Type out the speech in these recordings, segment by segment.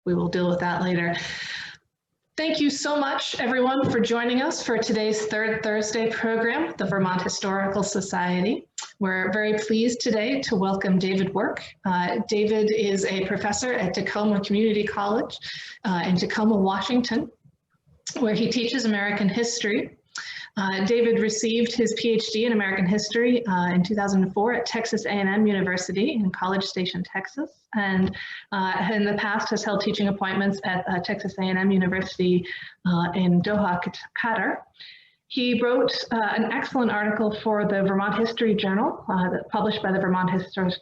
we will deal with that later. Thank you so much, everyone, for joining us for today's Third Thursday program, the Vermont Historical Society. We're very pleased today to welcome David Work. David is a professor at Tacoma Community College in Tacoma, Washington, where he teaches American history. David received his PhD in American history in 2004 at Texas A&M University in College Station, Texas, and in the past has held teaching appointments at Texas A&M University in Doha, Qatar. He wrote an excellent article for the Vermont History Journal, published by the Vermont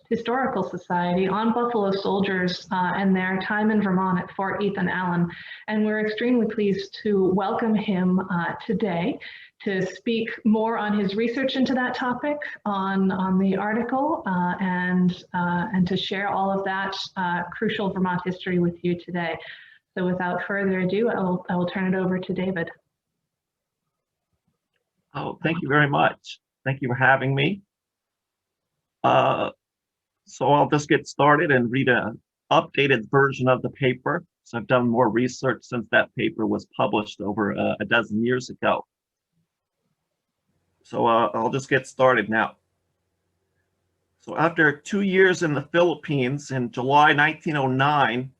Historical Society, on Buffalo soldiers and their time in Vermont at Fort Ethan Allen. And we're extremely pleased to welcome him today to speak more on his research into that topic, on the article, and to share all of that crucial Vermont history with you today. So without further ado, I will turn it over to David. Oh, thank you very much. Thank you for having me. So I'll just get started and read an updated version of the paper. So I've done more research since that paper was published over a dozen years ago. So I'll just get started now. So after 2 years in the Philippines, in July 1909,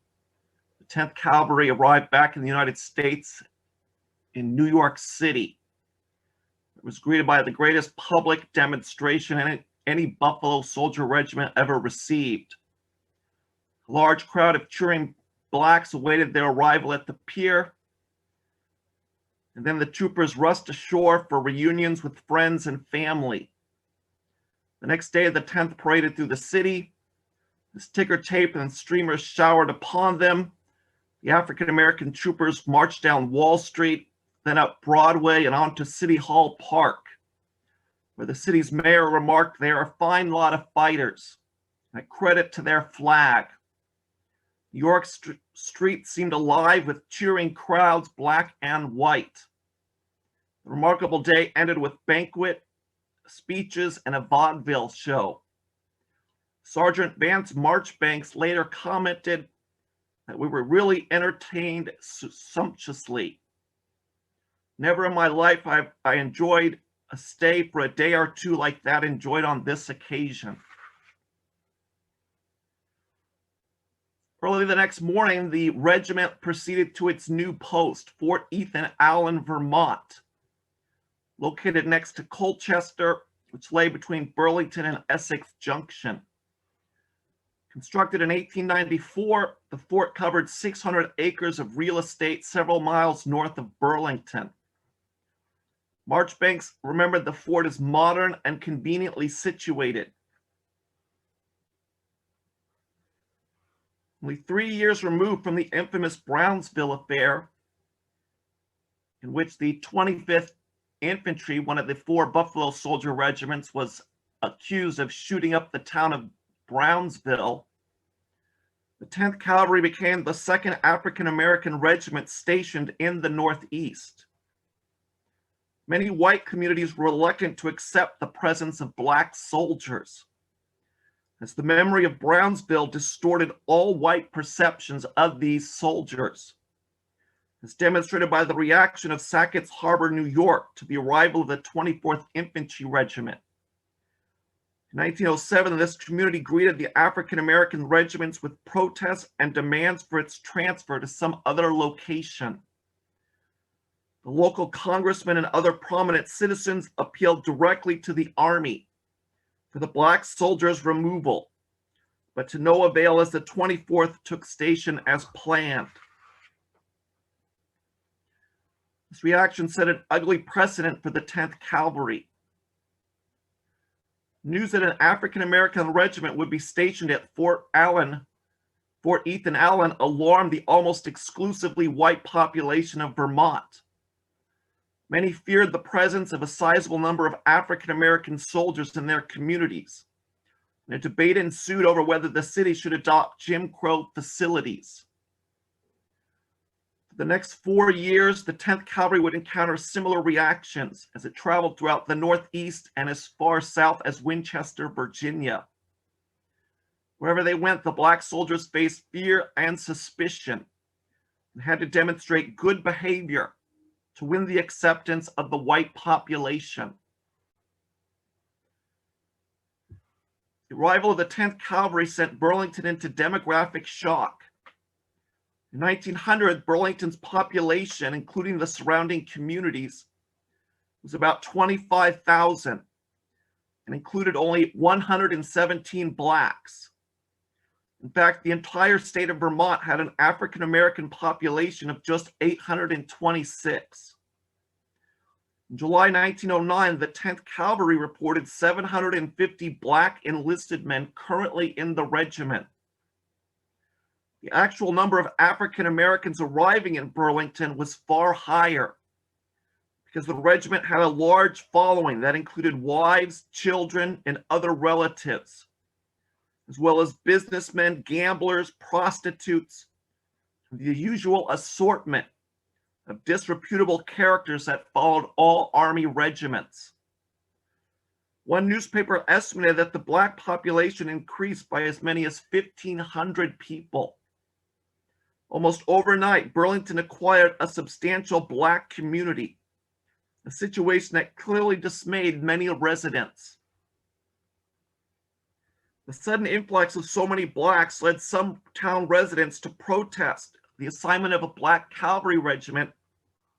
the 10th Cavalry arrived back in the United States in New York City. It was greeted by the greatest public demonstration any Buffalo Soldier regiment ever received. A large crowd of cheering blacks awaited their arrival at the pier. And then the troopers rushed ashore for reunions with friends and family. The next day, the 10th paraded through the city. As ticker tape and streamers showered upon them, the African-American troopers marched down Wall Street, then up Broadway and onto City Hall Park, where the city's mayor remarked, "They are a fine lot of fighters, a credit to their flag." New York street seemed alive with cheering crowds, black and white. The remarkable day ended with banquet, speeches, and a vaudeville show. Sergeant Vance Marchbanks later commented that we were really entertained sumptuously. Never in my life I enjoyed a stay for a day or two like that enjoyed on this occasion. Early the next morning, the regiment proceeded to its new post, Fort Ethan Allen, Vermont, located next to Colchester, which lay between Burlington and Essex Junction. Constructed in 1894, the fort covered 600 acres of real estate several miles north of Burlington. Marchbanks remembered the fort as modern and conveniently situated. Only 3 years removed from the infamous Brownsville affair, in which the 25th Infantry, one of the 4 Buffalo Soldier regiments, was accused of shooting up the town of Brownsville, the 10th Cavalry became the second African-American regiment stationed in the Northeast. Many white communities were reluctant to accept the presence of black soldiers, as the memory of Brownsville distorted all white perceptions of these soldiers, as demonstrated by the reaction of Sackett's Harbor, New York, to the arrival of the 24th Infantry Regiment. In 1907, this community greeted the African-American regiments with protests and demands for its transfer to some other location. The local congressmen and other prominent citizens appealed directly to the Army for the black soldiers' removal, but to no avail as the 24th took station as planned. This reaction set an ugly precedent for the 10th Cavalry. News that an African-American regiment would be stationed at Fort Ethan Allen alarmed the almost exclusively white population of Vermont. Many feared the presence of a sizable number of African-American soldiers in their communities, and a debate ensued over whether the city should adopt Jim Crow facilities. For the next 4 years, the 10th Cavalry would encounter similar reactions as it traveled throughout the Northeast and as far south as Winchester, Virginia. Wherever they went, the black soldiers faced fear and suspicion. and had to demonstrate good behavior to win the acceptance of the white population. The arrival of the 10th Cavalry sent Burlington into demographic shock. In 1900, Burlington's population, including the surrounding communities, was about 25,000 and included only 117 Blacks. In fact, the entire state of Vermont had an African American population of just 826. In July 1909, the 10th Cavalry reported 750 Black enlisted men currently in the regiment. The actual number of African Americans arriving in Burlington was far higher because the regiment had a large following that included wives, children, and other relatives, as well as businessmen, gamblers, prostitutes, and the usual assortment of disreputable characters that followed all Army regiments. One newspaper estimated that the Black population increased by as many as 1,500 people. Almost overnight, Burlington acquired a substantial Black community, a situation that clearly dismayed many residents. The sudden influx of so many Blacks led some town residents to protest the assignment of a Black cavalry regiment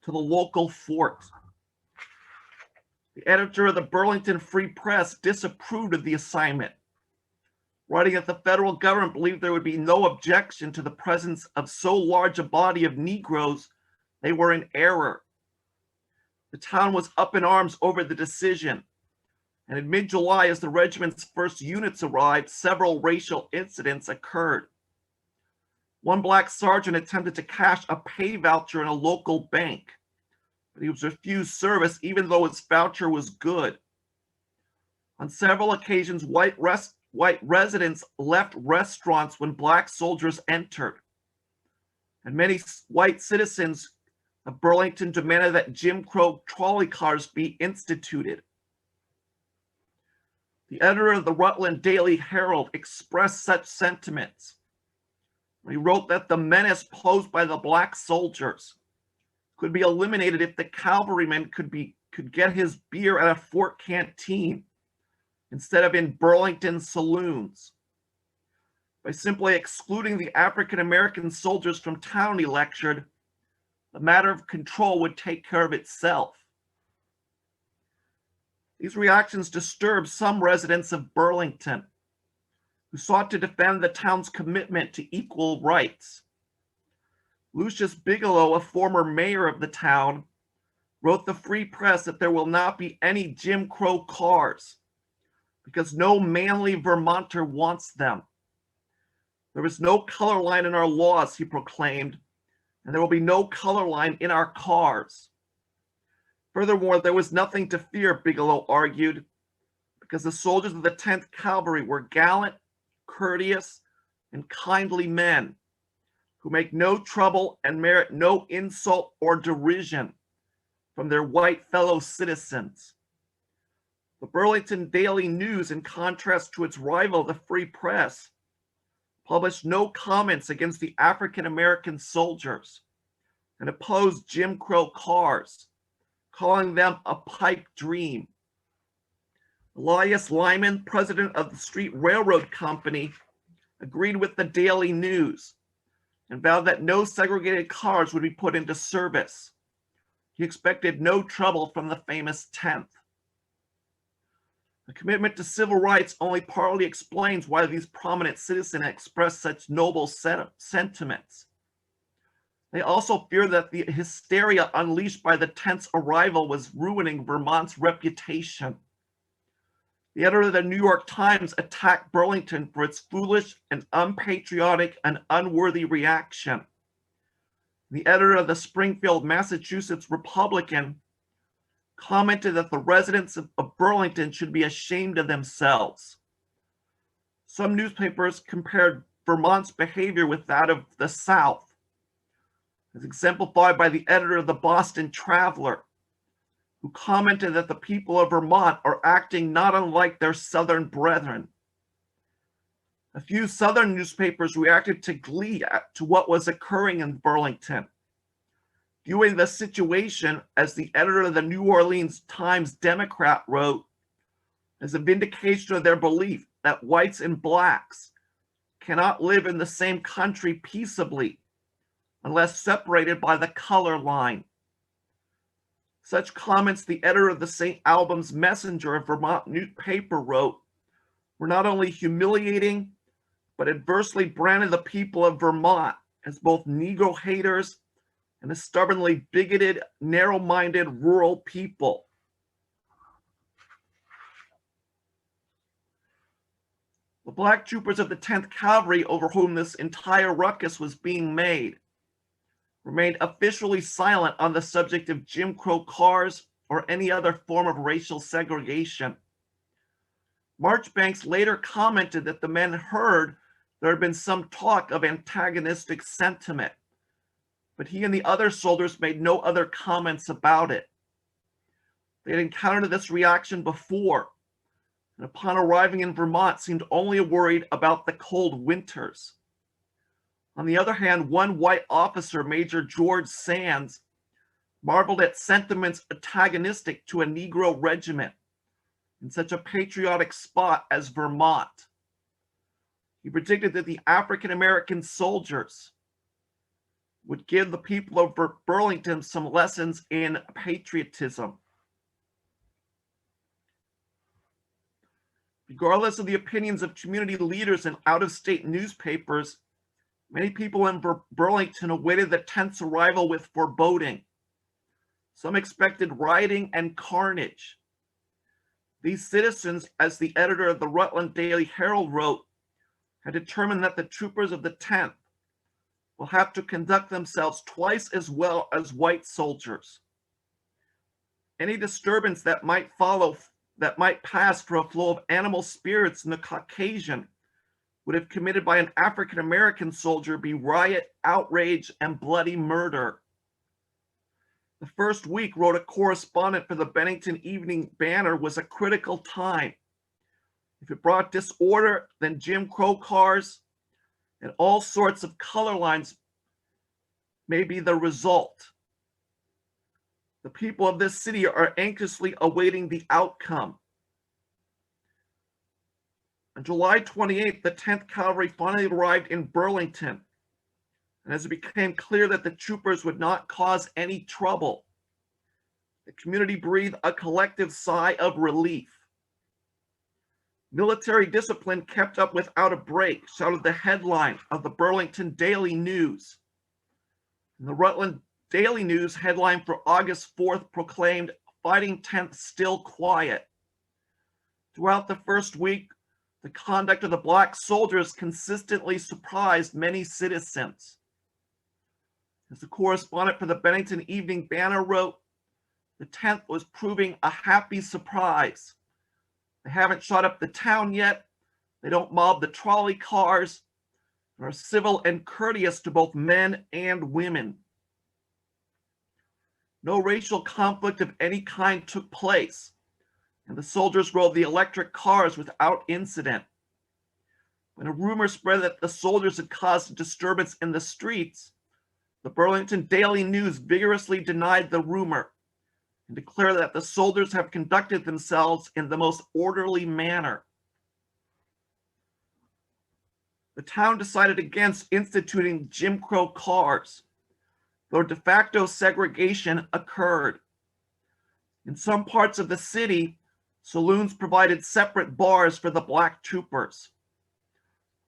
to the local fort. The editor of the Burlington Free Press disapproved of the assignment, writing that the federal government believed there would be no objection to the presence of so large a body of Negroes, they were in error. The town was up in arms over the decision, and in mid-July, as the regiment's first units arrived, several racial incidents occurred. One Black sergeant attempted to cash a pay voucher in a local bank, but he was refused service even though his voucher was good. On several occasions, white residents left restaurants when Black soldiers entered, and many white citizens of Burlington demanded that Jim Crow trolley cars be instituted. The editor of the Rutland Daily Herald expressed such sentiments. He wrote that the menace posed by the Black soldiers could be eliminated if the cavalryman could get his beer at a fort canteen instead of in Burlington saloons. By simply excluding the African American soldiers from town, he lectured, the matter of control would take care of itself. These reactions disturbed some residents of Burlington, who sought to defend the town's commitment to equal rights. Lucius Bigelow, a former mayor of the town, wrote the Free Press that there will not be any Jim Crow cars because no manly Vermonter wants them. There is no color line in our laws, he proclaimed, and there will be no color line in our cars. Furthermore, there was nothing to fear, Bigelow argued, because the soldiers of the 10th Cavalry were gallant, courteous, and kindly men who make no trouble and merit no insult or derision from their white fellow citizens. The Burlington Daily News, in contrast to its rival, the Free Press, published no comments against the African American soldiers and opposed Jim Crow cars, calling them a pipe dream. Elias Lyman, president of the Street Railroad Company, agreed with the Daily News and vowed that no segregated cars would be put into service. He expected no trouble from the famous 10th. The commitment to civil rights only partly explains why these prominent citizens expressed such noble sentiments. They also feared that the hysteria unleashed by the 10th's arrival was ruining Vermont's reputation. The editor of the New York Times attacked Burlington for its foolish and unpatriotic and unworthy reaction. The editor of the Springfield, Massachusetts Republican commented that the residents of Burlington should be ashamed of themselves. Some newspapers compared Vermont's behavior with that of the South, as exemplified by the editor of the Boston Traveler, who commented that the people of Vermont are acting not unlike their Southern brethren. A few Southern newspapers reacted to glee to what was occurring in Burlington, viewing the situation, as the editor of the New Orleans Times-Democrat wrote, as a vindication of their belief that whites and blacks cannot live in the same country peaceably unless separated by the color line. Such comments the editor of the St. Albans Messenger, a Vermont newspaper, wrote were not only humiliating, but adversely branded the people of Vermont as both Negro haters and a stubbornly bigoted, narrow-minded rural people. The black troopers of the 10th Cavalry, over whom this entire ruckus was being made, remained officially silent on the subject of Jim Crow cars or any other form of racial segregation. Marchbanks later commented that the men heard there had been some talk of antagonistic sentiment, but he and the other soldiers made no other comments about it. They had encountered this reaction before, and upon arriving in Vermont seemed only worried about the cold winters. On the other hand, one white officer, Major George Sands, marveled at sentiments antagonistic to a Negro regiment in such a patriotic spot as Vermont. He predicted that the African-American soldiers would give the people of Burlington some lessons in patriotism. Regardless of the opinions of community leaders and out-of-state newspapers, many people in Burlington awaited the 10th's arrival with foreboding. Some expected rioting and carnage. These citizens, as the editor of the Rutland Daily Herald wrote, had determined that the troopers of the 10th will have to conduct themselves twice as well as white soldiers. Any disturbance that might pass for a flow of animal spirits in the Caucasian would have committed by an African-American soldier be riot, outrage, and bloody murder. The first week, wrote a correspondent for the Bennington Evening Banner, was a critical time. If it brought disorder, then Jim Crow cars and all sorts of color lines may be the result. The people of this city are anxiously awaiting the outcome. On July 28th, the 10th Cavalry finally arrived in Burlington, and as it became clear that the troopers would not cause any trouble, the community breathed a collective sigh of relief. "Military discipline kept up without a break," shouted the headline of the Burlington Daily News. And the Rutland Daily News headline for August 4th proclaimed, "Fighting 10th still quiet." Throughout the first week, the conduct of the black soldiers consistently surprised many citizens. As the correspondent for the Bennington Evening Banner wrote, the 10th was proving a happy surprise. They haven't shot up the town yet. They don't mob the trolley cars, and are civil and courteous to both men and women. No racial conflict of any kind took place, and the soldiers rode the electric cars without incident. When a rumor spread that the soldiers had caused a disturbance in the streets, the Burlington Daily News vigorously denied the rumor and declared that the soldiers have conducted themselves in the most orderly manner. The town decided against instituting Jim Crow cars, though de facto segregation occurred. In some parts of the city, saloons provided separate bars for the black troopers.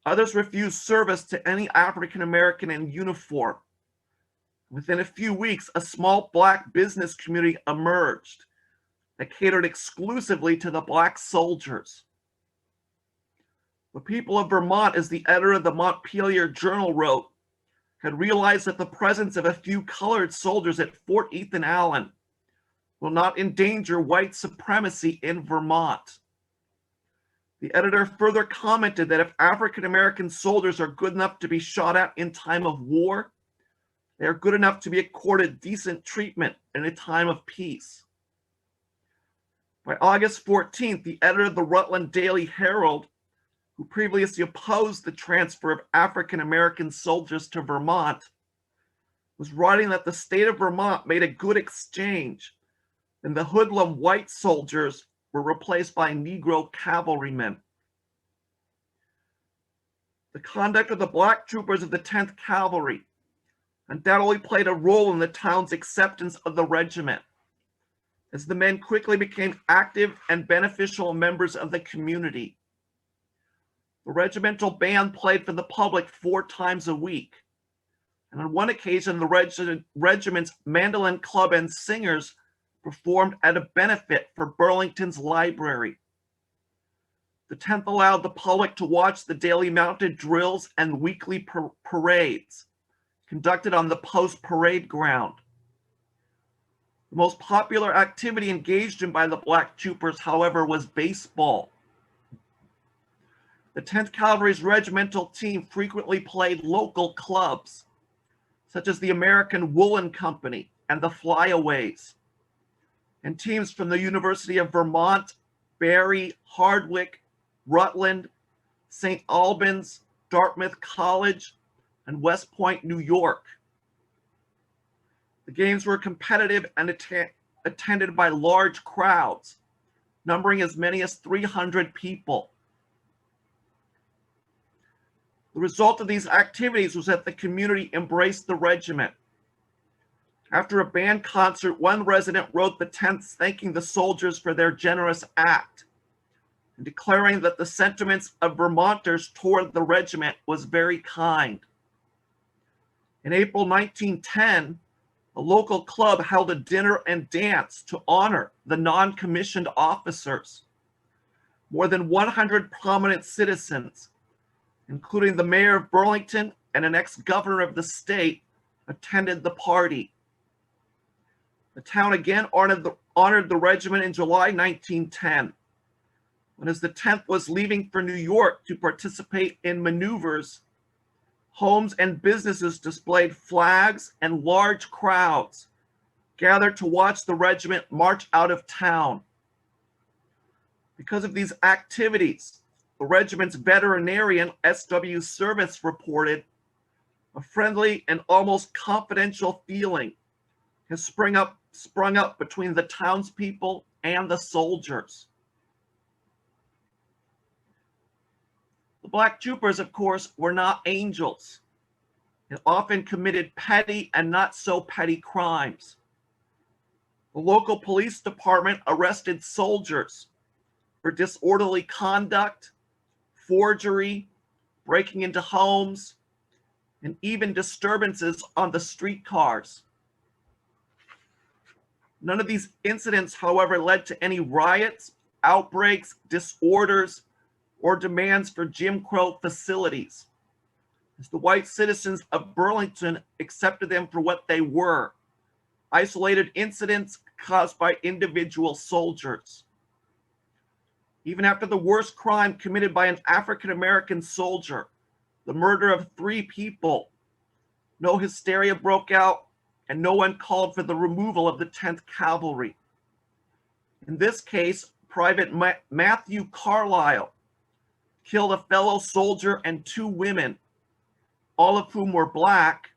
Others refused service to any African American in uniform. Within a few weeks, a small black business community emerged that catered exclusively to the black soldiers. The people of Vermont, as the editor of the Montpelier Journal wrote, had realized that the presence of a few colored soldiers at Fort Ethan Allen will not endanger white supremacy in Vermont. The editor further commented that if African American soldiers are good enough to be shot at in time of war, they are good enough to be accorded decent treatment in a time of peace. By August 14th, the editor of the Rutland Daily Herald, who previously opposed the transfer of African American soldiers to Vermont, was writing that the state of Vermont made a good exchange, and the hoodlum white soldiers were replaced by Negro cavalrymen. The conduct of the black troopers of the 10th Cavalry undoubtedly played a role in the town's acceptance of the regiment, as the men quickly became active and beneficial members of the community. The regimental band played for the public 4 times a week, and on one occasion the regiment's mandolin club and singers performed at a benefit for Burlington's library. The 10th allowed the public to watch the daily mounted drills and weekly parades conducted on the post parade ground. The most popular activity engaged in by the black troopers, however, was baseball. The 10th Cavalry's regimental team frequently played local clubs, such as the American Woolen Company and the Flyaways, and teams from the University of Vermont, Barry, Hardwick, Rutland, St. Albans, Dartmouth College, and West Point, New York. The games were competitive and attended by large crowds, numbering as many as 300 people. The result of these activities was that the community embraced the regiment. After a band concert, one resident wrote the 10th thanking the soldiers for their generous act and declaring that the sentiments of Vermonters toward the regiment was very kind. In April 1910, a local club held a dinner and dance to honor the non-commissioned officers. More than 100 prominent citizens, including the mayor of Burlington and an ex-governor of the state, attended the party. The town again honored the regiment in July 1910, when as the 10th was leaving for New York to participate in maneuvers, homes and businesses displayed flags and large crowds gathered to watch the regiment march out of town. Because of these activities, the regiment's veterinarian S.W. Service reported, a friendly and almost confidential feeling has sprung up between the townspeople and the soldiers. The black troopers, of course, were not angels and often committed petty and not so petty crimes. The local police department arrested soldiers for disorderly conduct, forgery, breaking into homes, and even disturbances on the streetcars. None of these incidents, however, led to any riots, outbreaks, disorders, or demands for Jim Crow facilities, as the white citizens of Burlington accepted them for what they were: isolated incidents caused by individual soldiers. Even after the worst crime committed by an African-American soldier, the murder of 3 people, no hysteria broke out and no one called for the removal of the 10th Cavalry. In this case, Private Matthew Carlisle killed a fellow soldier and 2 women, all of whom were black,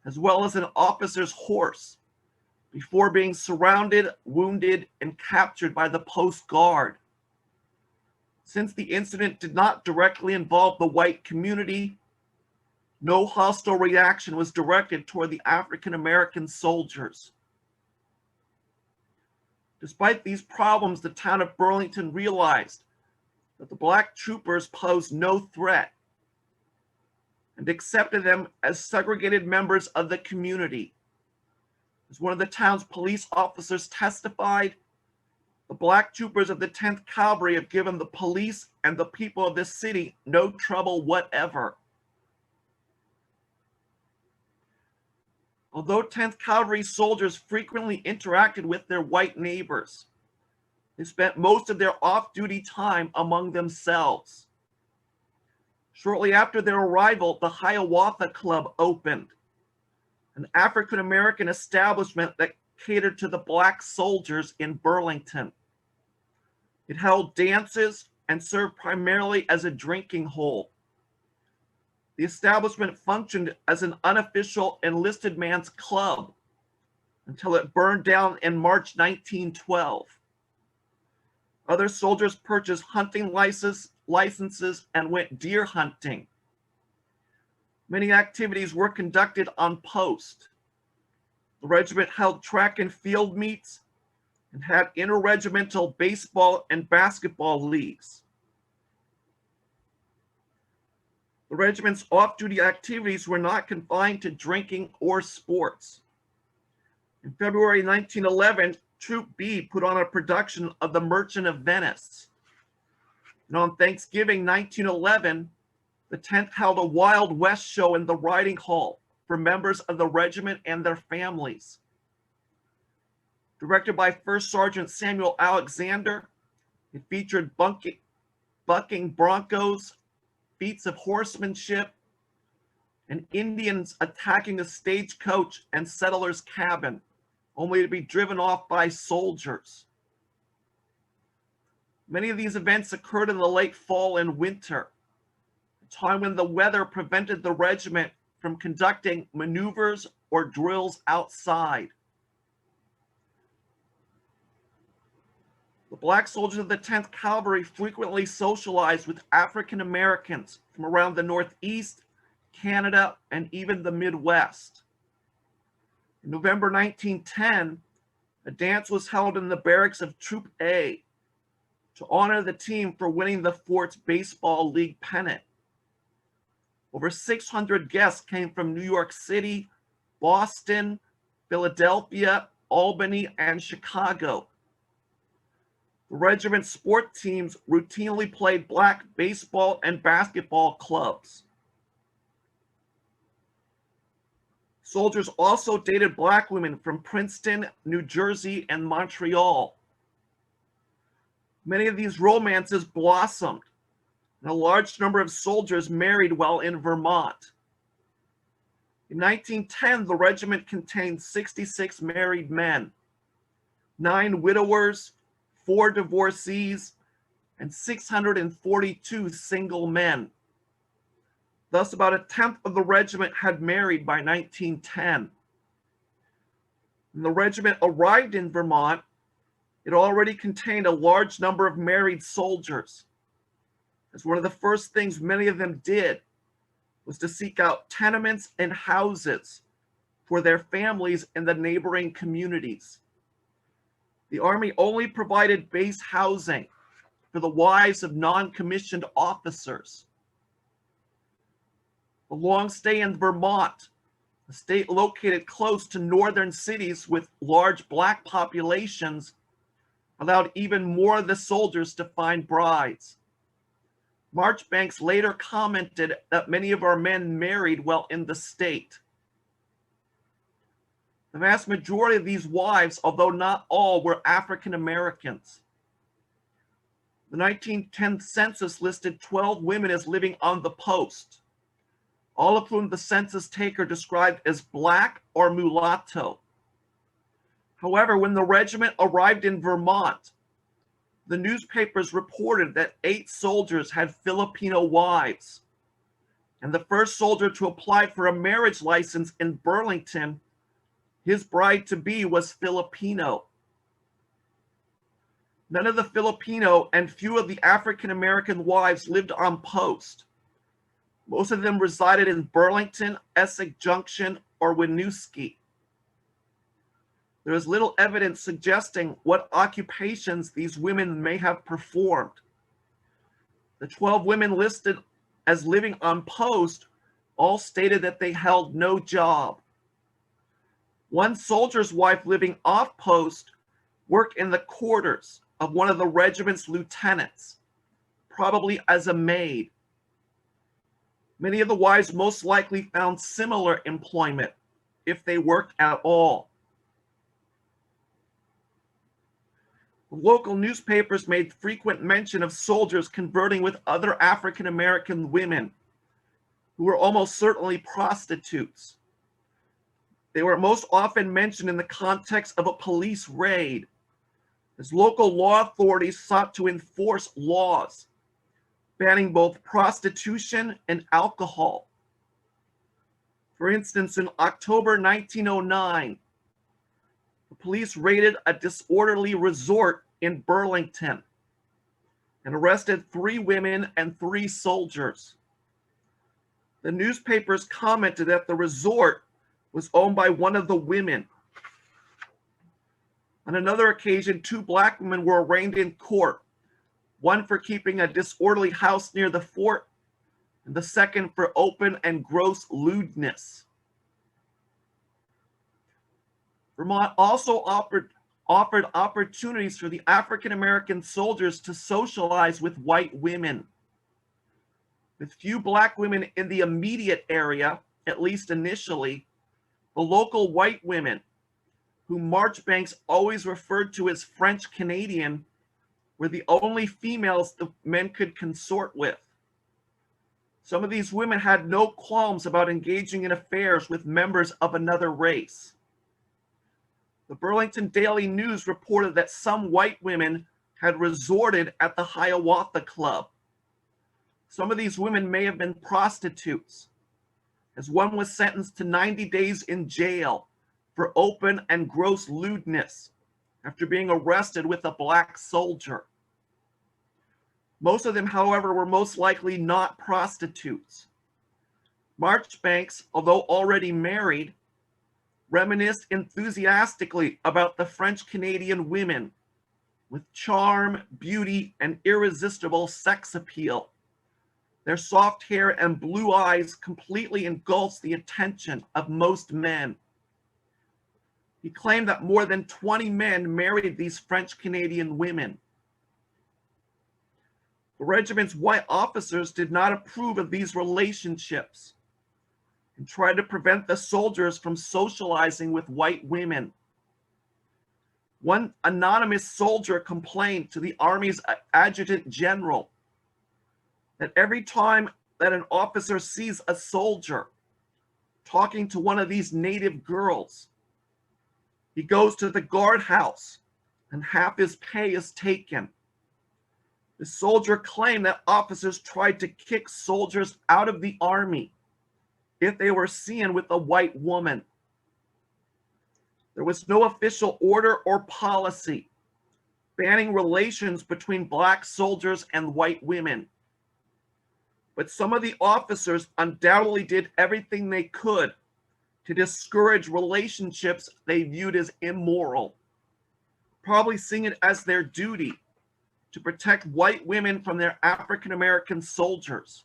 as well as an officer's horse, before being surrounded, wounded, and captured by the post guard. Since the incident did not directly involve the white community, no hostile reaction was directed toward the African American soldiers. Despite these problems, the town of Burlington realized that the black troopers posed no threat and accepted them as segregated members of the community. As one of the town's police officers testified, the black troopers of the 10th Cavalry have given the police and the people of this city no trouble whatever. Although 10th Cavalry soldiers frequently interacted with their white neighbors, they spent most of their off-duty time among themselves. Shortly after their arrival, the Hiawatha Club opened, an African-American establishment that catered to the black soldiers in Burlington. It held dances and served primarily as a drinking hole. The establishment functioned as an unofficial enlisted man's club until it burned down in March 1912. Other soldiers purchased hunting licenses and went deer hunting. Many activities were conducted on post. The regiment held track and field meets and had interregimental baseball and basketball leagues. The regiment's off-duty activities were not confined to drinking or sports. In February 1911, Troop B put on a production of The Merchant of Venice. And on Thanksgiving 1911, the 10th held a Wild West show in the riding hall for members of the regiment and their families. Directed by First Sergeant Samuel Alexander, it featured bucking broncos, feats of horsemanship, and Indians attacking a stagecoach and settler's cabin, only to be driven off by soldiers. Many of these events occurred in the late fall and winter, a time when the weather prevented the regiment from conducting maneuvers or drills outside. The black soldiers of the 10th Cavalry frequently socialized with African Americans from around the Northeast, Canada, and even the Midwest. In November 1910, a dance was held in the barracks of Troop A to honor the team for winning the fort's baseball league pennant. Over 600 guests came from New York City, Boston, Philadelphia, Albany, and Chicago. The regiment's sport teams routinely played black baseball and basketball clubs. Soldiers also dated black women from Princeton, New Jersey, and Montreal. Many of these romances blossomed, and a large number of soldiers married while in Vermont. In 1910, the regiment contained 66 married men, 9 widowers, 4 divorcees, and 642 single men. Thus, about a tenth of the regiment had married by 1910. When the regiment arrived in Vermont, it already contained a large number of married soldiers, as one of the first things many of them did was to seek out tenements and houses for their families in the neighboring communities. The Army only provided base housing for the wives of non-commissioned officers. A long stay in Vermont, a state located close to northern cities with large black populations, allowed even more of the soldiers to find brides. Marchbanks later commented that many of our men married while in the state. The vast majority of these wives, although not all, were African Americans. The 1910 census listed 12 women as living on the post, all of whom the census taker described as black or mulatto. However, when the regiment arrived in Vermont, the newspapers reported that 8 soldiers had Filipino wives, and the first soldier to apply for a marriage license in Burlington, his bride-to-be was Filipino. None of the Filipino and few of the African-American wives lived on post. Most of them resided in Burlington, Essex Junction, or Winooski. There is little evidence suggesting what occupations these women may have performed. The 12 women listed as living on post all stated that they held no job. One soldier's wife living off post worked in the quarters of one of the regiment's lieutenants, probably as a maid. Many of the wives most likely found similar employment, if they worked at all. Local newspapers made frequent mention of soldiers converting with other African American women, who were almost certainly prostitutes. They were most often mentioned in the context of a police raid, as local law authorities sought to enforce laws banning both prostitution and alcohol. For instance, in October 1909, the police raided a disorderly resort in Burlington and arrested 3 women and 3 soldiers. The newspapers commented that the resort was owned by one of the women. On another occasion, 2 black women were arraigned in court, one for keeping a disorderly house near the fort, and the second for open and gross lewdness. Vermont also offered opportunities for the African American soldiers to socialize with white women. With few black women in the immediate area, at least initially, the local white women, whom Marchbanks always referred to as French Canadian, were the only females the men could consort with. Some of these women had no qualms about engaging in affairs with members of another race. The Burlington Daily News reported that some white women had resorted at the Hiawatha Club. Some of these women may have been prostitutes, as one was sentenced to 90 days in jail for open and gross lewdness after being arrested with a black soldier. Most of them, however, were most likely not prostitutes. Marchbanks, although already married, reminisced enthusiastically about the French Canadian women with charm, beauty, and irresistible sex appeal. Their soft hair and blue eyes completely engulfed the attention of most men. He claimed that more than 20 men married these French Canadian women. The regiment's white officers did not approve of these relationships and tried to prevent the soldiers from socializing with white women. One anonymous soldier complained to the Army's adjutant general that every time that an officer sees a soldier talking to one of these native girls, he goes to the guardhouse and half his pay is taken. The soldier claimed that officers tried to kick soldiers out of the Army if they were seen with a white woman. There was no official order or policy banning relations between black soldiers and white women. But some of the officers undoubtedly did everything they could to discourage relationships they viewed as immoral, probably seeing it as their duty to protect white women from their African American soldiers.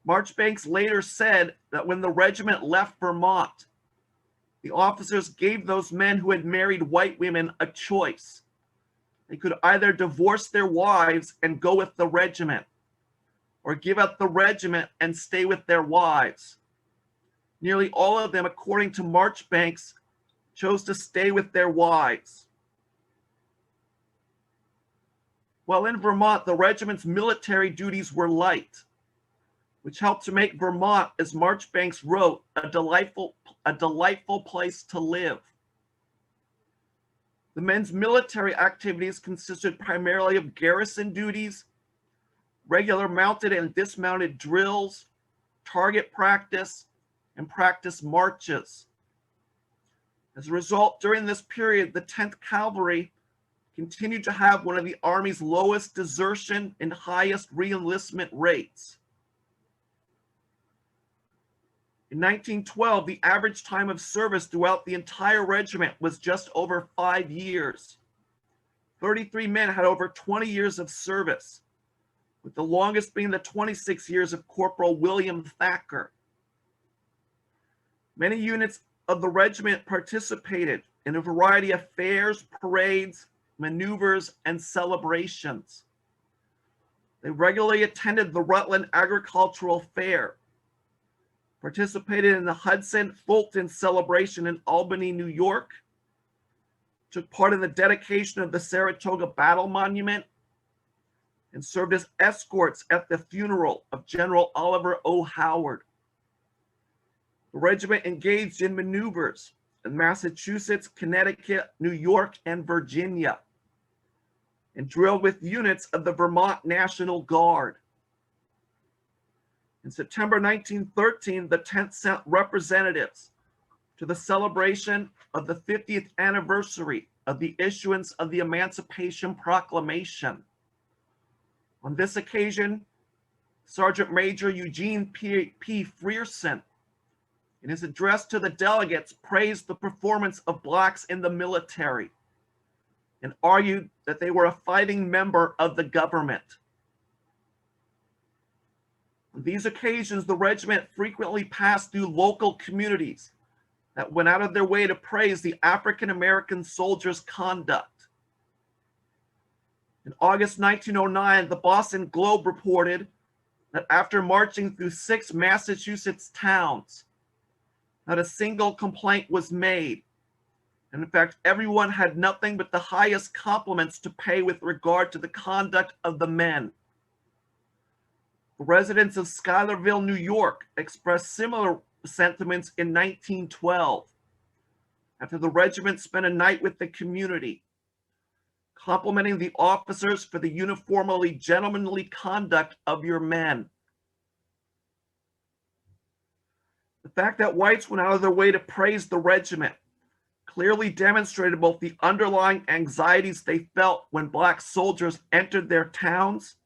Marchbanks later said that when the regiment left Vermont, the officers gave those men who had married white women a choice. They could either divorce their wives and go with the regiment, or give up the regiment and stay with their wives. Nearly all of them, according to Marchbanks, chose to stay with their wives. While in Vermont, the regiment's military duties were light, which helped to make Vermont, as Marchbanks wrote, a delightful place to live. The men's military activities consisted primarily of garrison duties, regular mounted and dismounted drills, target practice, and practice marches. As a result, during this period, the 10th Cavalry continued to have one of the Army's lowest desertion and highest re-enlistment rates. In 1912, the average time of service throughout the entire regiment was just over 5 years. 33 men had over 20 years of service, with the longest being the 26 years of Corporal William Thacker. Many units of the regiment participated in a variety of fairs, parades, maneuvers, and celebrations. They regularly attended the Rutland Agricultural Fair, participated in the Hudson-Fulton celebration in Albany, New York, took part in the dedication of the Saratoga Battle Monument, and served as escorts at the funeral of General Oliver O. Howard. The regiment engaged in maneuvers in Massachusetts, Connecticut, New York, and Virginia. and drilled with units of the Vermont National Guard. In September 1913, the 10th sent representatives to the celebration of the 50th anniversary of the issuance of the Emancipation Proclamation. On this occasion, Sergeant Major Eugene P. Frierson, in his address to the delegates, praised the performance of Blacks in the military and argued that they were a fighting member of the government. On these occasions, the regiment frequently passed through local communities that went out of their way to praise the African-American soldiers' conduct. In August 1909, the Boston Globe reported that after marching through 6 Massachusetts towns, not a single complaint was made. And in fact, everyone had nothing but the highest compliments to pay with regard to the conduct of the men. The residents of Schuylerville, New York, expressed similar sentiments in 1912, after the regiment spent a night with the community, complimenting the officers for the uniformly gentlemanly conduct of your men. The fact that whites went out of their way to praise the regiment clearly demonstrated both the underlying anxieties they felt when Black soldiers entered their towns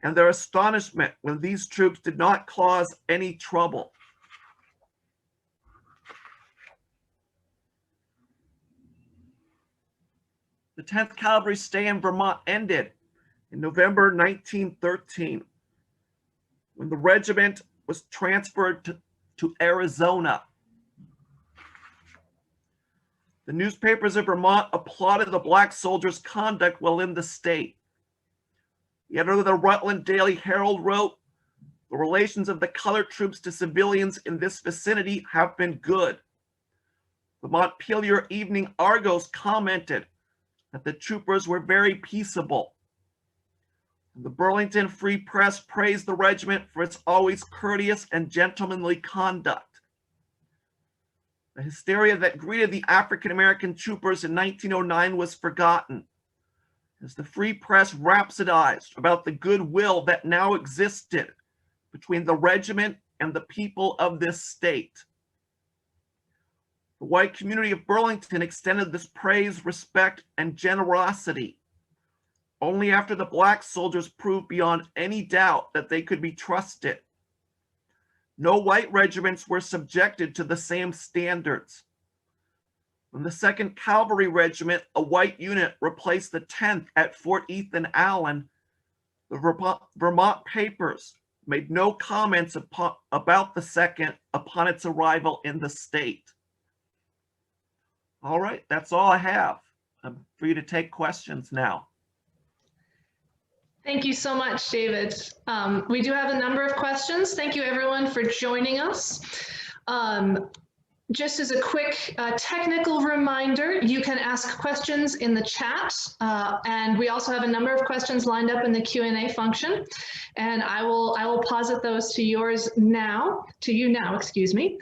and their astonishment when these troops did not cause any trouble. The 10th Cavalry's stay in Vermont ended in November 1913, when the regiment was transferred to Arizona. The newspapers of Vermont applauded the Black soldiers' conduct while in the state. The editor of the Rutland Daily Herald wrote, "The relations of the colored troops to civilians in this vicinity have been good." The Montpelier Evening Argos commented that the troopers were very peaceable. The Burlington Free Press praised the regiment for its always courteous and gentlemanly conduct. The hysteria that greeted the African-American troopers in 1909 was forgotten, as the Free Press rhapsodized about the goodwill that now existed between the regiment and the people of this state. The white community of Burlington extended this praise, respect, and generosity only after the Black soldiers proved beyond any doubt that they could be trusted. No white regiments were subjected to the same standards. When the 2nd Cavalry Regiment, a white unit, replaced the 10th at Fort Ethan Allen, the Vermont papers made no comments about the 2nd upon its arrival in the state. All right, that's all I have. I'm free to take questions now. Thank you so much, David. We do have a number of questions. Thank you everyone for joining us. Just as a quick technical reminder, you can ask questions in the chat, and we also have a number of questions lined up in the Q&A function, and I will posit those to you now, excuse me.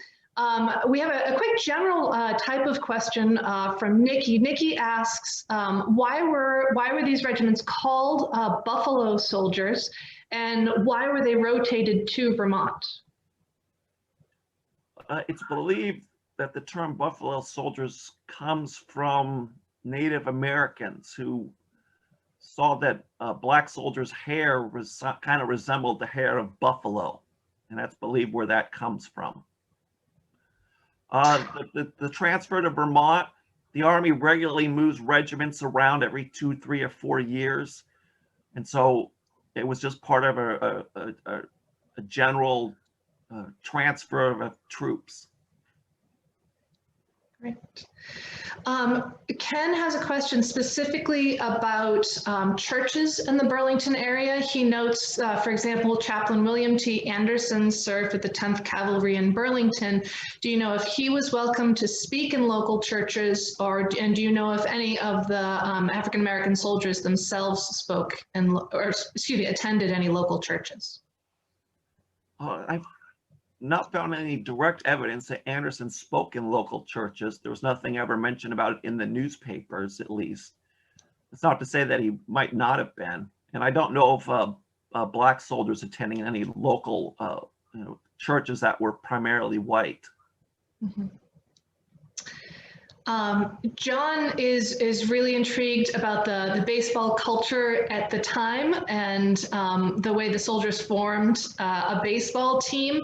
We have a quick general type of question from Nikki. Nikki asks, why were these regiments called Buffalo Soldiers, and why were they rotated to Vermont? It's believed that the term Buffalo Soldiers comes from Native Americans who saw that Black soldiers' hair kind of resembled the hair of buffalo, and that's believed where that comes from. The transfer to Vermont, the Army regularly moves regiments around every 2, 3, or 4 years. And so it was just part of a general transfer of troops. Great. Ken has a question specifically about churches in the Burlington area. He notes, for example, Chaplain William T. Anderson served with the 10th Cavalry in Burlington. Do you know if he was welcome to speak in local churches, and do you know if any of the African-American soldiers themselves spoke attended any local churches? I've not found any direct evidence that Anderson spoke in local churches. There was nothing ever mentioned about it in the newspapers, at least. It's not to say that he might not have been. And I don't know of black soldiers attending any local churches that were primarily white. Mm-hmm. John is really intrigued about the baseball culture at the time and the way the soldiers formed a baseball team.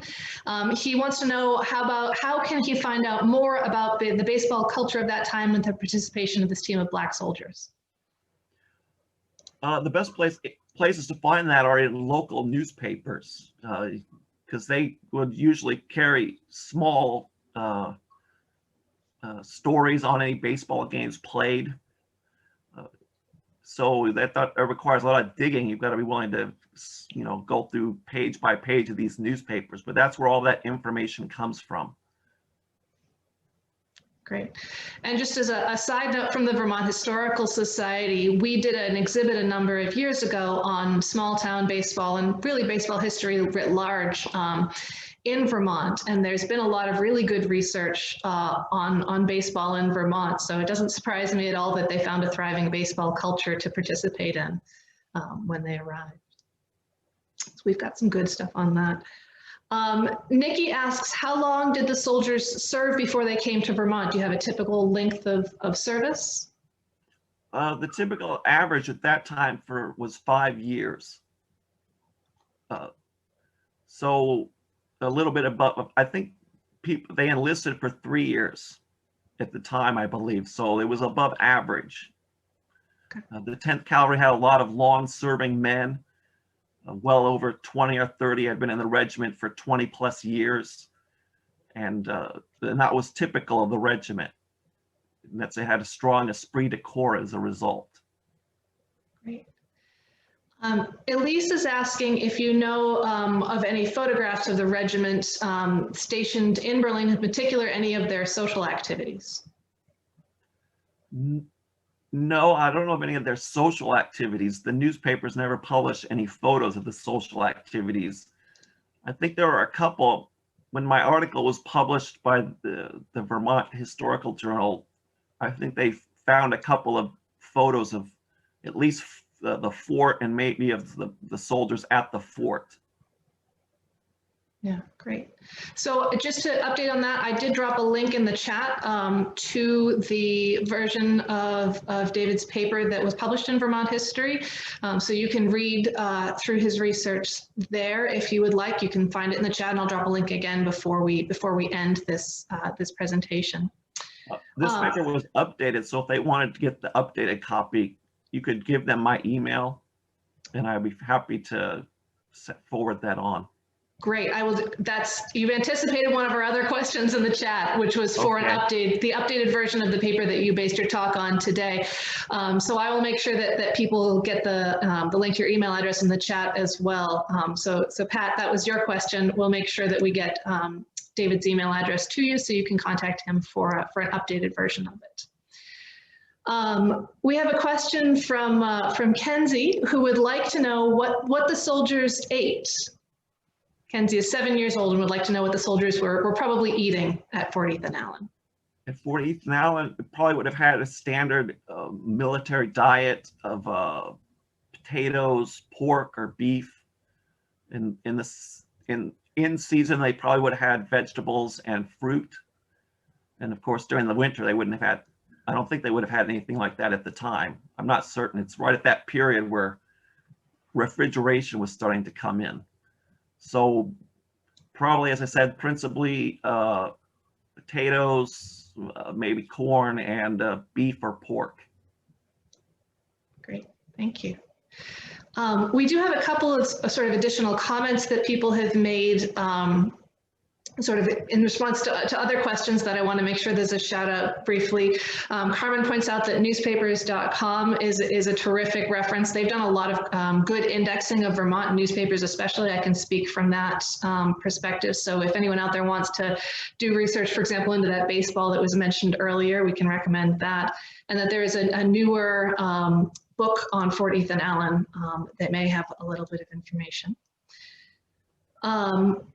He wants to know how can he find out more about the baseball culture of that time and the participation of this team of black soldiers. The best places to find that are in local newspapers, because they would usually carry small stories on any baseball games played. So that requires a lot of digging. You've got to be willing to, go through page by page of these newspapers, but that's where all that information comes from. Great. And just as a side note from the Vermont Historical Society, we did an exhibit a number of years ago on small town baseball and really baseball history writ large in Vermont. And there's been a lot of really good research on baseball in Vermont. So it doesn't surprise me at all that they found a thriving baseball culture to participate in when they arrived. So we've got some good stuff on that. Nikki asks, how long did the soldiers serve before they came to Vermont? Do you have a typical length of service? The typical average at that time was 5 years. So a little bit above, I think they enlisted for 3 years at the time, I believe. So it was above average. Okay. The 10th Cavalry had a lot of long-serving men. Well over 20 or 30 had been in the regiment for 20 plus years. And that was typical of the regiment. And that they had a strong esprit de corps as a result. Great. Elise is asking if you know of any photographs of the regiment stationed in Burlington, in particular, any of their social activities. No, I don't know of any of their social activities. The newspapers never published any photos of the social activities. I think there are a couple. When my article was published by the Vermont Historical Journal, I think they found a couple of photos of at least the fort and maybe of the soldiers at the fort. Yeah, great. So just to update on that, I did drop a link in the chat to the version of David's paper that was published in Vermont History. So you can read through his research there if you would like. You can find it in the chat, and I'll drop a link again before we end this this presentation. This paper was updated, so if they wanted to get the updated copy, you could give them my email, and I'd be happy to forward that on. Great. You've anticipated one of our other questions in the chat, which was for the updated version of the paper that you based your talk on today. So I will make sure that people get the link to your email address in the chat as well. So Pat, that was your question. We'll make sure that we get David's email address to you so you can contact him for an updated version of it. We have a question from Kenzie, who would like to know what the soldiers ate. Kenzie is 7 years old and would like to know what the soldiers were probably eating at 40th and Allen. At 40th and Allen, it probably would have had a standard military diet of potatoes, pork, or beef. In season, they probably would have had vegetables and fruit. And of course, during the winter, they wouldn't have had. I don't think they would have had anything like that at the time. I'm not certain. It's right at that period where refrigeration was starting to come in. So probably, as I said, principally potatoes, maybe corn, and beef or pork. Great, thank you. We do have a couple of sort of additional comments that people have made sort of in response to other questions that I want to make sure there's a shout out briefly. Carmen points out that newspapers.com is a terrific reference. They've done a lot of good indexing of Vermont newspapers, especially. I can speak from that perspective. So if anyone out there wants to do research, for example, into that baseball that was mentioned earlier, we can recommend that. And that there is a newer book on 40th and Allen that may have a little bit of information.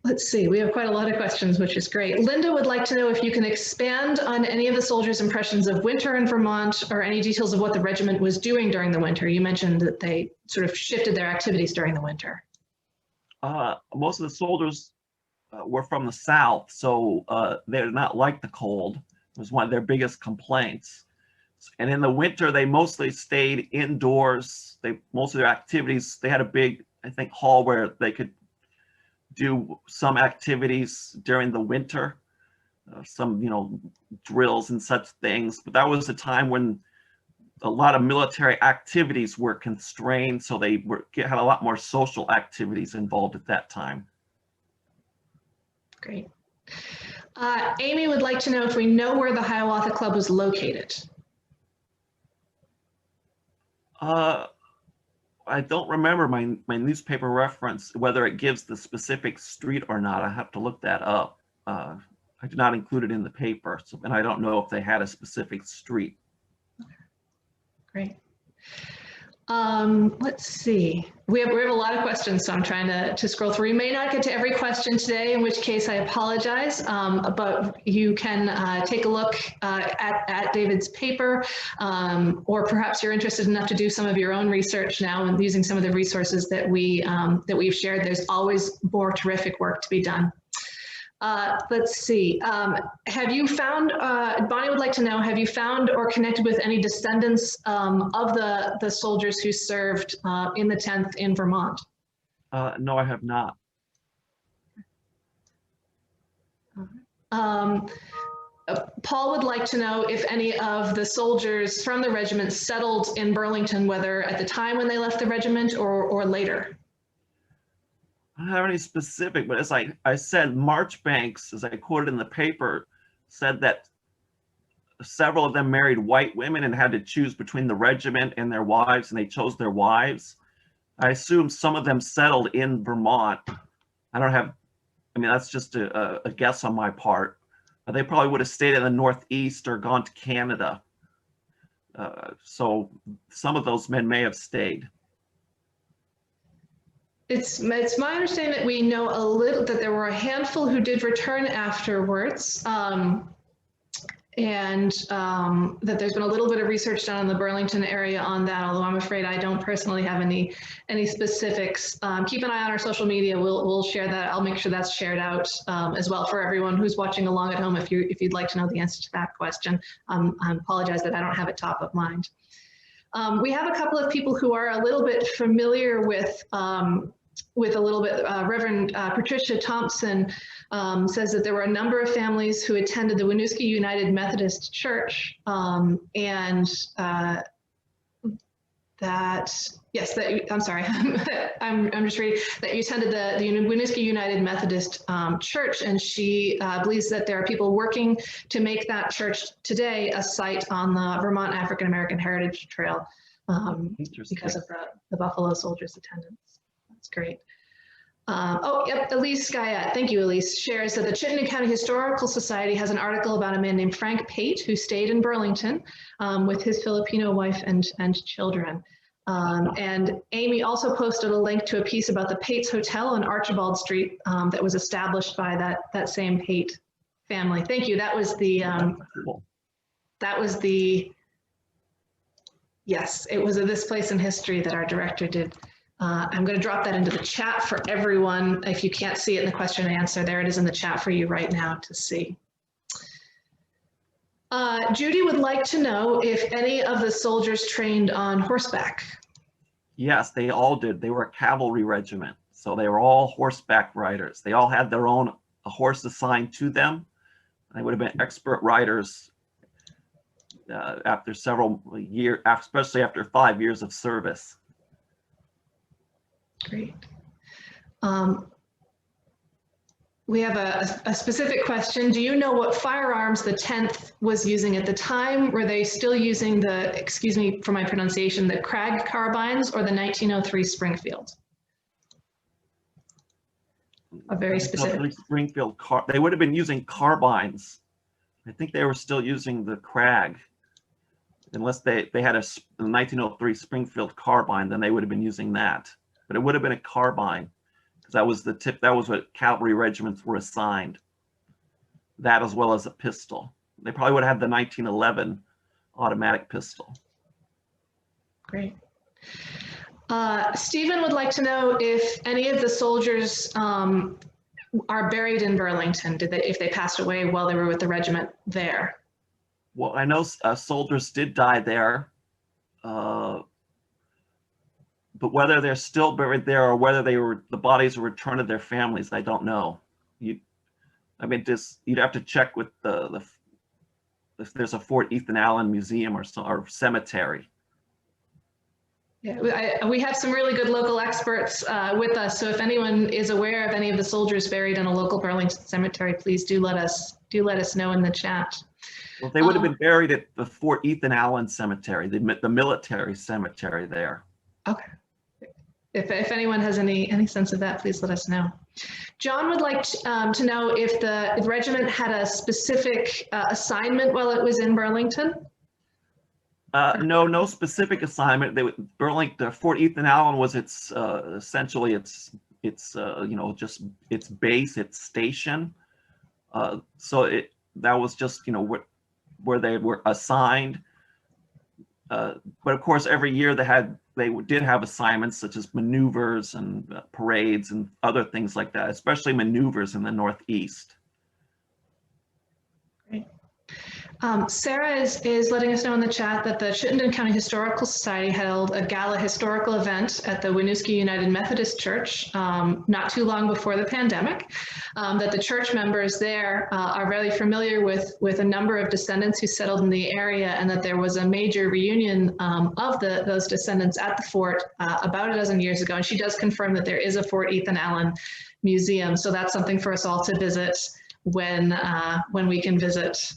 Let's see, we have quite a lot of questions, which is great. Linda would like to know if you can expand on any of the soldiers' impressions of winter in Vermont or any details of what the regiment was doing during the winter. You mentioned that they sort of shifted their activities during the winter. Most of the soldiers were from the South, so they did not like the cold. It was one of their biggest complaints. And in the winter, they mostly stayed indoors. Most of their activities, they had a big, I think, hall where they could do some activities during the winter, some, drills and such things. But that was a time when a lot of military activities were constrained, so they had a lot more social activities involved at that time. Great. Amy would like to know if we know where the Hiawatha Club was located. I don't remember my newspaper reference, whether it gives the specific street or not. I have to look that up. I did not include it in the paper, and I don't know if they had a specific street. Great. Let's see. We have a lot of questions, so I'm trying to scroll through. We may not get to every question today, in which case I apologize, but you can take a look at David's paper, or perhaps you're interested enough to do some of your own research now and using some of the resources that we've shared. There's always more terrific work to be done. Let's see. Have you found, Bonnie would like to know, have you found or connected with any descendants of the soldiers who served in the 10th in Vermont? No, I have not. Paul would like to know if any of the soldiers from the regiment settled in Burlington, whether at the time when they left the regiment or later. I don't have any specific, but as I said, Marchbanks, as I quoted in the paper, said that several of them married white women and had to choose between the regiment and their wives, and they chose their wives. I assume some of them settled in Vermont. That's just a guess on my part. They probably would have stayed in the Northeast or gone to Canada. So some of those men may have stayed. It's my understanding that we know that there were a handful who did return afterwards, and that there's been a little bit of research done in the Burlington area on that, although I'm afraid I don't personally have any specifics. Keep an eye on our social media. We'll share that. I'll make sure that's shared out as well for everyone who's watching along at home if you'd like to know the answer to that question. I apologize that I don't have it top of mind. We have a couple of people who are a little bit familiar with Reverend Patricia Thompson says that there were a number of families who attended the Winooski United Methodist Church, I'm sorry, I'm just reading that you attended the Winooski United Methodist Church, and she believes that there are people working to make that church today a site on the Vermont African American Heritage Trail because of the Buffalo Soldiers' attendance. That's great. Elise Guyette, thank you, Elise, shares that the Chittenden County Historical Society has an article about a man named Frank Pate who stayed in Burlington with his Filipino wife and children. And Amy also posted a link to a piece about the Pate's Hotel on Archibald Street that was established by that same Pate family. Thank you. Yes, it was This Place in History that our director did. I'm going to drop that into the chat for everyone. If you can't see it in the question and answer, there it is in the chat for you right now to see. Judy would like to know if any of the soldiers trained on horseback. Yes, they all did. They were a cavalry regiment, so they were all horseback riders. They all had their own horse assigned to them. They would have been expert riders after several years, especially after 5 years of service. Great. We have a specific question. Do you know what firearms the 10th was using at the time? Were they still using excuse me for my pronunciation, the Krag carbines or the 1903 Springfield? A very specific. Springfield they would have been using carbines. I think they were still using the Krag. Unless they had a 1903 Springfield carbine, then they would have been using that. But it would have been a carbine. because that was the tip. That was what cavalry regiments were assigned. That as well as a pistol. They probably would have had the 1911 automatic pistol. Great. Stephen would like to know if any of the soldiers are buried in Burlington, if they passed away while they were with the regiment there. Well, I know soldiers did die there, but whether they're still buried there or whether the bodies were returned to their families, I don't know. You'd have to check with if there's a Fort Ethan Allen museum or cemetery. Yeah, we have some really good local experts with us. So if anyone is aware of any of the soldiers buried in a local Burlington cemetery, please do let us know in the chat. Well, they would have been buried at the Fort Ethan Allen Cemetery, the military cemetery there. Okay. If anyone has any sense of that, please let us know. John would like to know if the regiment had a specific assignment while it was in Burlington. No specific assignment. The Fort Ethan Allen was essentially its just its base, its station. So that was just where they were assigned. But of course, every year they did have assignments such as maneuvers and parades and other things like that, especially maneuvers in the Northeast. Great. Sarah is letting us know in the chat that the Chittenden County Historical Society held a gala historical event at the Winooski United Methodist Church not too long before the pandemic, that the church members there are very familiar with a number of descendants who settled in the area, and that there was a major reunion of those descendants at the fort about a dozen years ago. And she does confirm that there is a Fort Ethan Allen museum. So that's something for us all to visit when we can visit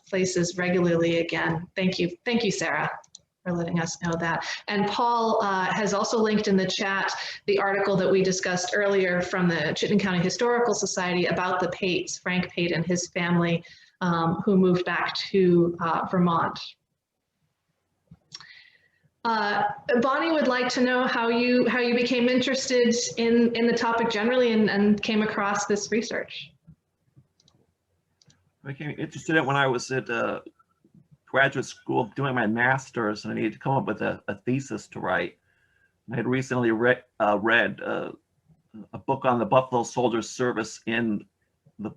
places regularly again. Thank you, Sarah, for letting us know that. And Paul has also linked in the chat the article that we discussed earlier from the Chittenden County Historical Society about the Pates, Frank Pate and his family, who moved back to Vermont. Bonnie would like to know how you became interested in the topic generally and came across this research. I became interested in it when I was at graduate school doing my master's, and I needed to come up with a thesis to write. I had recently read a book on the Buffalo Soldiers' service in the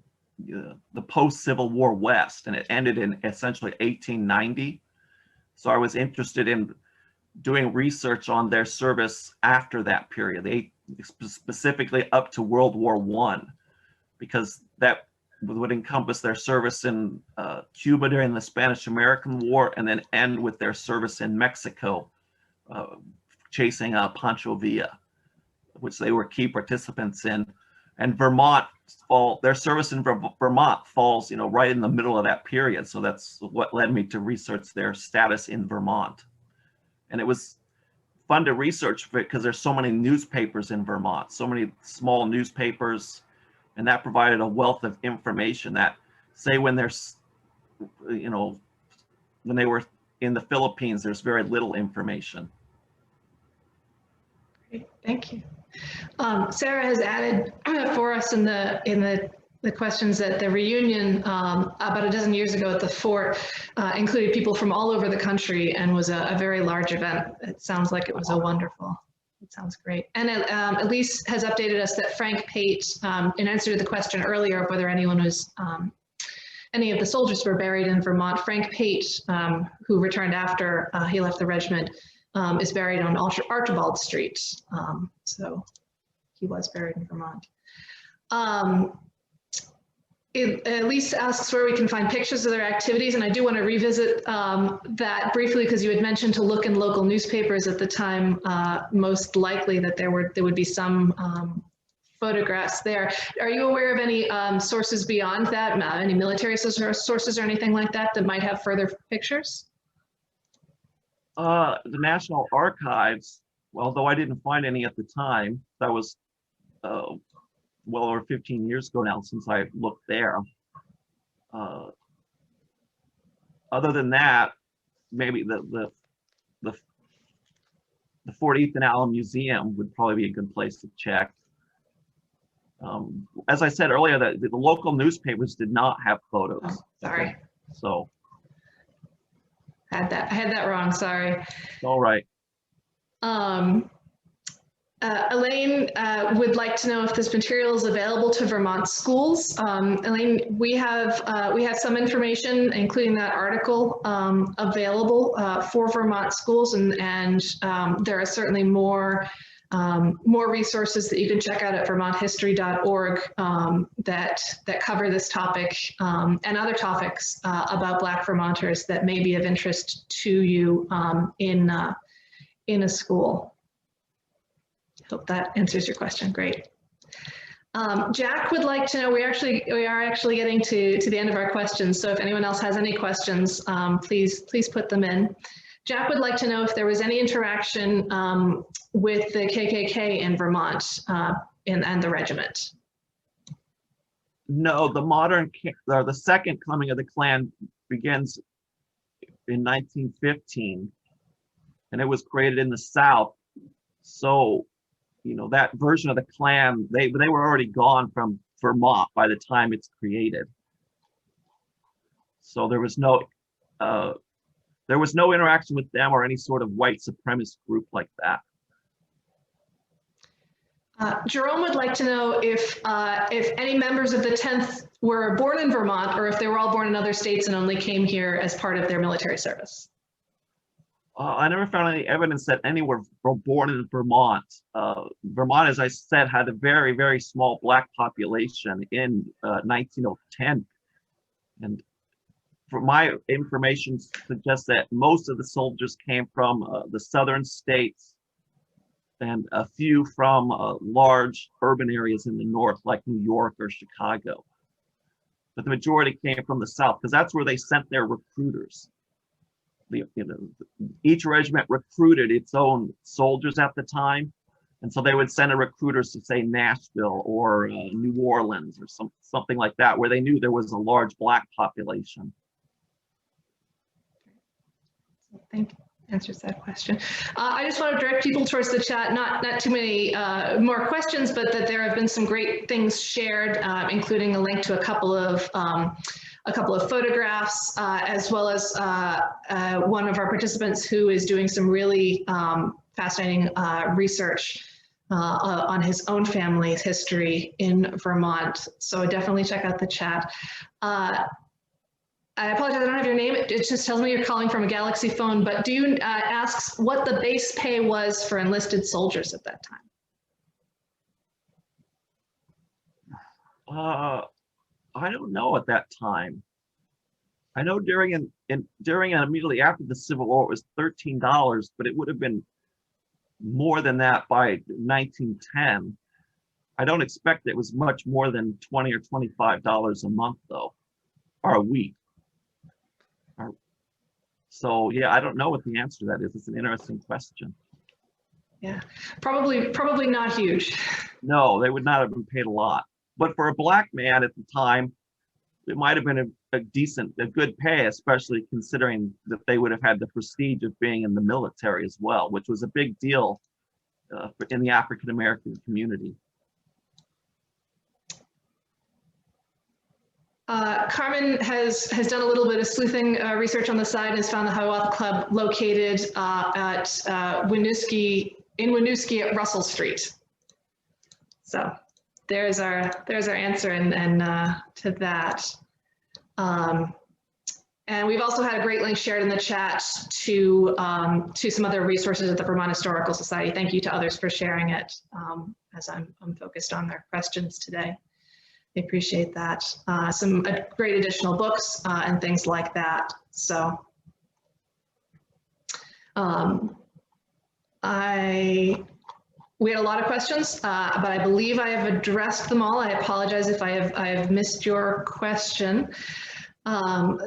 post-Civil War West, and it ended in essentially 1890. So I was interested in doing research on their service after that period, specifically up to World War I, because that would encompass their service in Cuba during the Spanish-American War, and then end with their service in Mexico, chasing Pancho Villa, which they were key participants in. And Vermont, their service in Vermont falls, right in the middle of that period. So that's what led me to research their status in Vermont. And it was fun to research because there's so many newspapers in Vermont, so many small newspapers. And that provided a wealth of information that, say, when there's, when they were in the Philippines, there's very little information. Great, thank you. Sarah has added for us in the questions that the reunion about a dozen years ago at the fort included people from all over the country and was a very large event. It sounds like it was a wonderful. It sounds great. And Elise has updated us that Frank Pate, in answer to the question earlier of whether any of the soldiers were buried in Vermont, Frank Pate, who returned after he left the regiment, is buried on Archibald Street. So he was buried in Vermont. Elise asks where we can find pictures of their activities, and I do want to revisit that briefly because you had mentioned to look in local newspapers at the time, most likely that there would be some photographs there. Are you aware of any sources beyond that, any military sources or anything like that that might have further pictures? The National Archives, although I didn't find any at the time, that was well over 15 years ago now since I looked there. Other than that, maybe the Fort Ethan Allen Museum would probably be a good place to check. As I said earlier, that the local newspapers did not have photos. Oh, sorry. So. I had that wrong, sorry. All right. Elaine would like to know if this material is available to Vermont schools. Elaine, we have some information, including that article, available for Vermont schools, and there are certainly more resources that you can check out at vermonthistory.org that cover this topic and other topics about Black Vermonters that may be of interest to you in a school. Hope that answers your question. Great. Jack would like to know, we are actually getting to the end of our questions. So if anyone else has any questions, please put them in. Jack would like to know if there was any interaction with the KKK in Vermont and the regiment. No, the second coming of the Klan begins in 1915, and it was created in the South. So, you know, that version of the Klan, they were already gone from Vermont by the time it's created. So there was no interaction with them or any sort of white supremacist group like that. Jerome would like to know if any members of the 10th were born in Vermont or if they were all born in other states and only came here as part of their military service. I never found any evidence that any were born in Vermont. Vermont, as I said, had a very, very small Black population in 1910. And for my information suggests that most of the soldiers came from the southern states and a few from large urban areas in the north, like New York or Chicago. But the majority came from the South, because that's where they sent their recruiters. Each regiment recruited its own soldiers at the time, and so they would send a recruiters to, say, Nashville or New Orleans or something like that, where they knew there was a large Black population. Thank you. Answers that question. I just want to direct people towards the chat. Not too many more questions, but that there have been some great things shared, including a link to a couple of photographs, as well as one of our participants who is doing some really fascinating research on his own family's history in Vermont. So definitely check out the chat. I apologize, I don't have your name. It just tells me you're calling from a Galaxy phone, but do you asks what the base pay was for enlisted soldiers at that time? I don't know at that time. I know during and immediately after the Civil War, it was $13, but it would have been more than that by 1910. I don't expect it was much more than $20 or $25 a month, though, or a week. So yeah, I don't know what the answer to that is. It's an interesting question. Yeah, probably not huge. No, they would not have been paid a lot. But for a Black man at the time, it might have been a good pay, especially considering that they would have had the prestige of being in the military as well, which was a big deal in the African American community. Carmen has done a little bit of sleuthing research on the side and has found the Hiawatha Club located at Winooski at Russell Street. So there's our answer and to that. And we've also had a great link shared in the chat to some other resources at the Vermont Historical Society. Thank you to others for sharing it as I'm focused on their questions today. I appreciate that. Some great additional books and things like that. So we had a lot of questions, but I believe I have addressed them all. I apologize if I have missed your question. Thank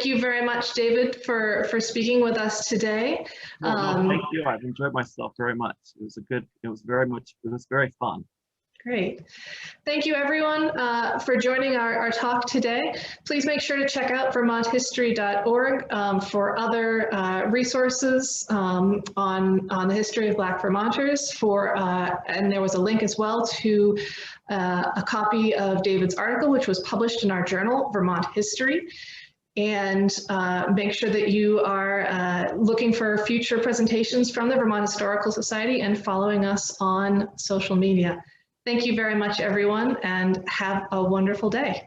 you very much, David, for speaking with us today. No, thank you. I've enjoyed myself very much. It was very fun. Great. Thank you, everyone, for joining our talk today. Please make sure to check out vermonthistory.org for other resources on the history of Black Vermonters. And there was a link as well to a copy of David's article, which was published in our journal, Vermont History. And make sure that you are looking for future presentations from the Vermont Historical Society and following us on social media. Thank you very much, everyone, and have a wonderful day.